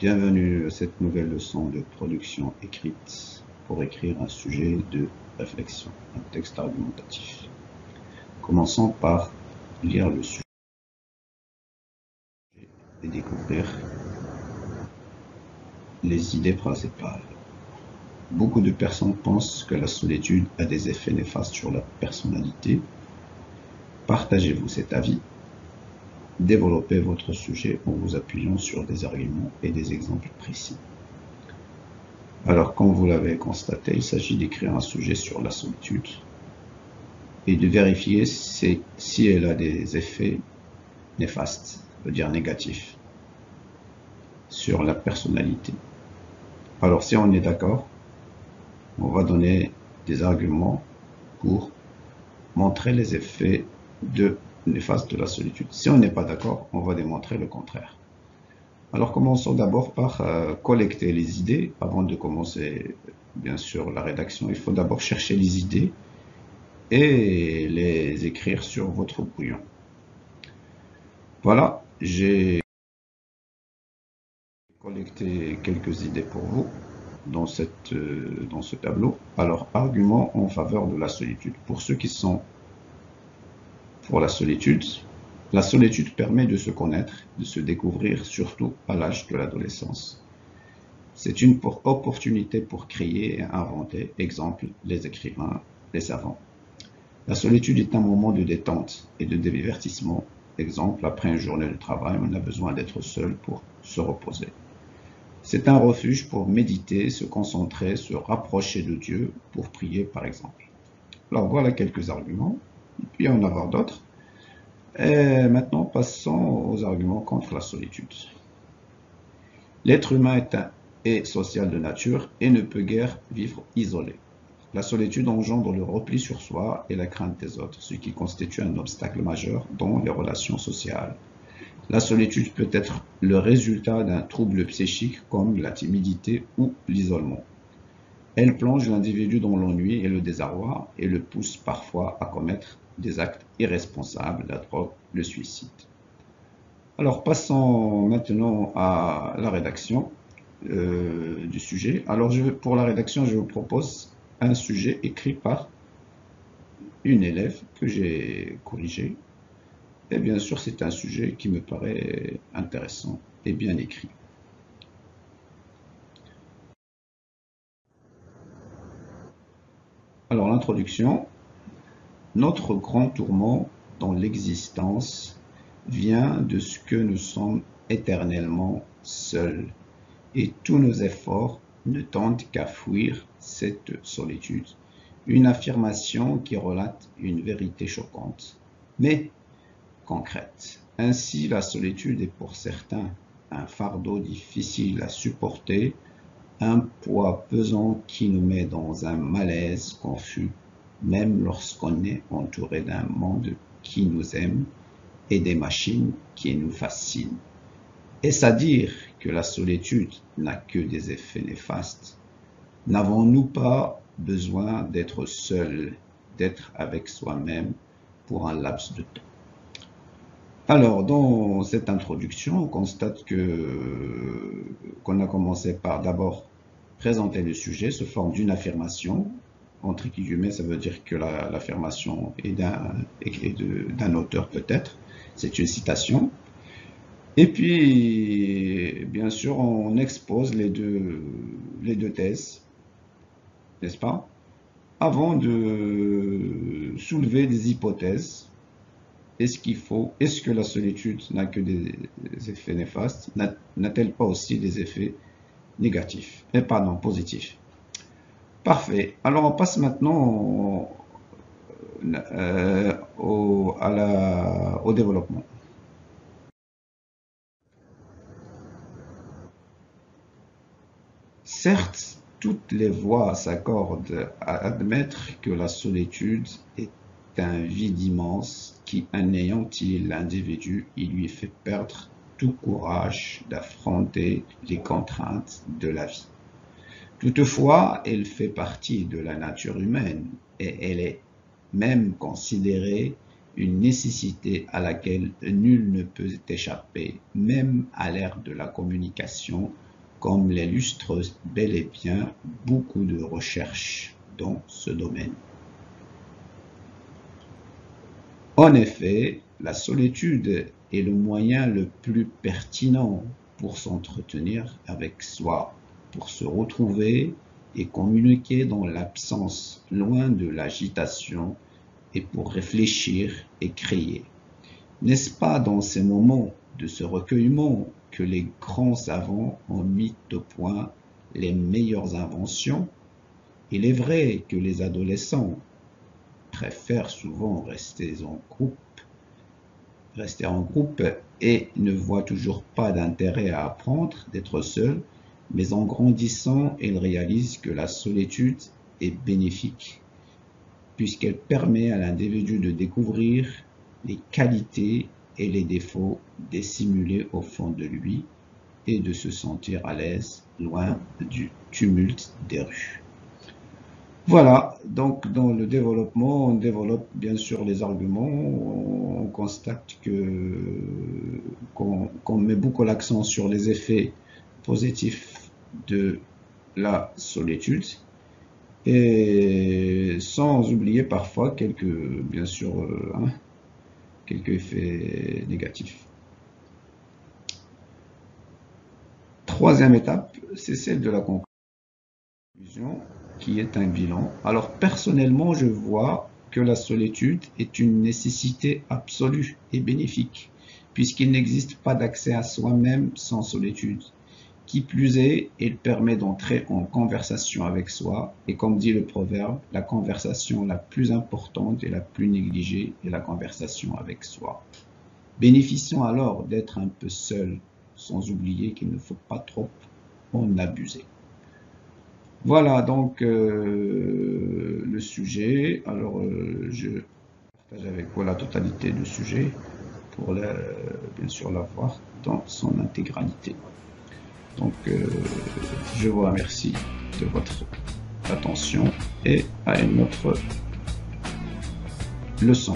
Bienvenue à cette nouvelle leçon de production écrite pour écrire un sujet de réflexion, un texte argumentatif. Commençons par lire le sujet et découvrir les idées principales. Beaucoup de personnes pensent que la solitude a des effets néfastes sur la personnalité. Partagez-vous cet avis. Développez votre sujet en vous appuyant sur des arguments et des exemples précis. Alors, comme vous l'avez constaté, il s'agit d'écrire un sujet sur la solitude et de vérifier si elle a des effets néfastes, ça veut dire négatifs, sur la personnalité. Alors, si on est d'accord, on va donner des arguments pour montrer les effets néfastes de la solitude. Si on n'est pas d'accord, on va démontrer le contraire. Alors, commençons d'abord par collecter les idées. Avant de commencer, bien sûr, la rédaction, il faut d'abord chercher les idées et les écrire sur votre brouillon. Voilà, j'ai collecté quelques idées pour vous dans ce tableau. Alors, arguments en faveur de la solitude. Pour ceux qui sont pour la solitude permet de se connaître, de se découvrir, surtout à l'âge de l'adolescence. C'est une opportunité pour créer et inventer. Exemple, les écrivains, les savants. La solitude est un moment de détente et de divertissement. Exemple, après une journée de travail, on a besoin d'être seul pour se reposer. C'est un refuge pour méditer, se concentrer, se rapprocher de Dieu, pour prier par exemple. Alors voilà quelques arguments, il peut y en avoir d'autres. Et maintenant, passons aux arguments contre la solitude. L'être humain est social de nature et ne peut guère vivre isolé. La solitude engendre le repli sur soi et la crainte des autres, ce qui constitue un obstacle majeur dans les relations sociales. La solitude peut être le résultat d'un trouble psychique comme la timidité ou l'isolement. Elle plonge l'individu dans l'ennui et le désarroi et le pousse parfois à commettre des actes irresponsables, la drogue, le suicide. Alors passons maintenant à la rédaction du sujet. Alors pour la rédaction, je vous propose un sujet écrit par une élève que j'ai corrigé. Et bien sûr, c'est un sujet qui me paraît intéressant et bien écrit. Alors l'introduction. Notre grand tourment dans l'existence vient de ce que nous sommes éternellement seuls, et tous nos efforts ne tendent qu'à fuir cette solitude. Une affirmation qui relate une vérité choquante, mais concrète. Ainsi, la solitude est pour certains un fardeau difficile à supporter, un poids pesant qui nous met dans un malaise confus, même lorsqu'on est entouré d'un monde qui nous aime et des machines qui nous fascinent. Est-ce à dire que la solitude n'a que des effets néfastes? N'avons-nous pas besoin d'être seuls, d'être avec soi-même pour un laps de temps? Alors, dans cette introduction, on constate qu'on a commencé par d'abord présenter le sujet sous forme d'une affirmation. Entre guillemets, ça veut dire que l'affirmation est d'un auteur peut-être. C'est une citation. Et puis, bien sûr, on expose les deux thèses, n'est-ce pas? Avant de soulever des hypothèses. Est-ce que la solitude n'a que des effets néfastes? N'a-t-elle pas aussi des effets négatifs? Pardon, positifs. Parfait. Alors on passe maintenant au développement. Certes, toutes les voix s'accordent à admettre que la solitude est un vide immense qui anéantit l'individu et lui fait perdre tout courage d'affronter les contraintes de la vie. Toutefois, elle fait partie de la nature humaine et elle est même considérée une nécessité à laquelle nul ne peut échapper, même à l'ère de la communication comme l'illustre bel et bien beaucoup de recherches dans ce domaine. En effet, la solitude est le moyen le plus pertinent pour s'entretenir avec soi, pour se retrouver et communiquer dans l'absence, loin de l'agitation, et pour réfléchir et créer. N'est-ce pas dans ces moments de ce recueillement que les grands savants ont mis au point les meilleures inventions? Il est vrai que les adolescents préfèrent souvent rester en groupe et ne voient toujours pas d'intérêt à apprendre d'être seuls, mais en grandissant, ils réalisent que la solitude est bénéfique, puisqu'elle permet à l'individu de découvrir les qualités et les défauts dissimulés au fond de lui et de se sentir à l'aise, loin du tumulte des rues. Voilà, donc dans le développement, on développe bien sûr les arguments, on constate qu'on met beaucoup l'accent sur les effets positifs de la solitude, et sans oublier parfois quelques effets négatifs. Troisième étape, c'est celle de la conclusion, qui est un bilan. Alors personnellement, je vois que la solitude est une nécessité absolue et bénéfique, puisqu'il n'existe pas d'accès à soi-même sans solitude. Qui plus est, il permet d'entrer en conversation avec soi, et comme dit le proverbe, la conversation la plus importante et la plus négligée est la conversation avec soi. Bénéficions alors d'être un peu seul, sans oublier qu'il ne faut pas trop en abuser. Voilà donc le sujet. Alors je partage avec vous la totalité du sujet pour bien sûr l'avoir dans son intégralité. Donc je vous remercie de votre attention et à une autre leçon.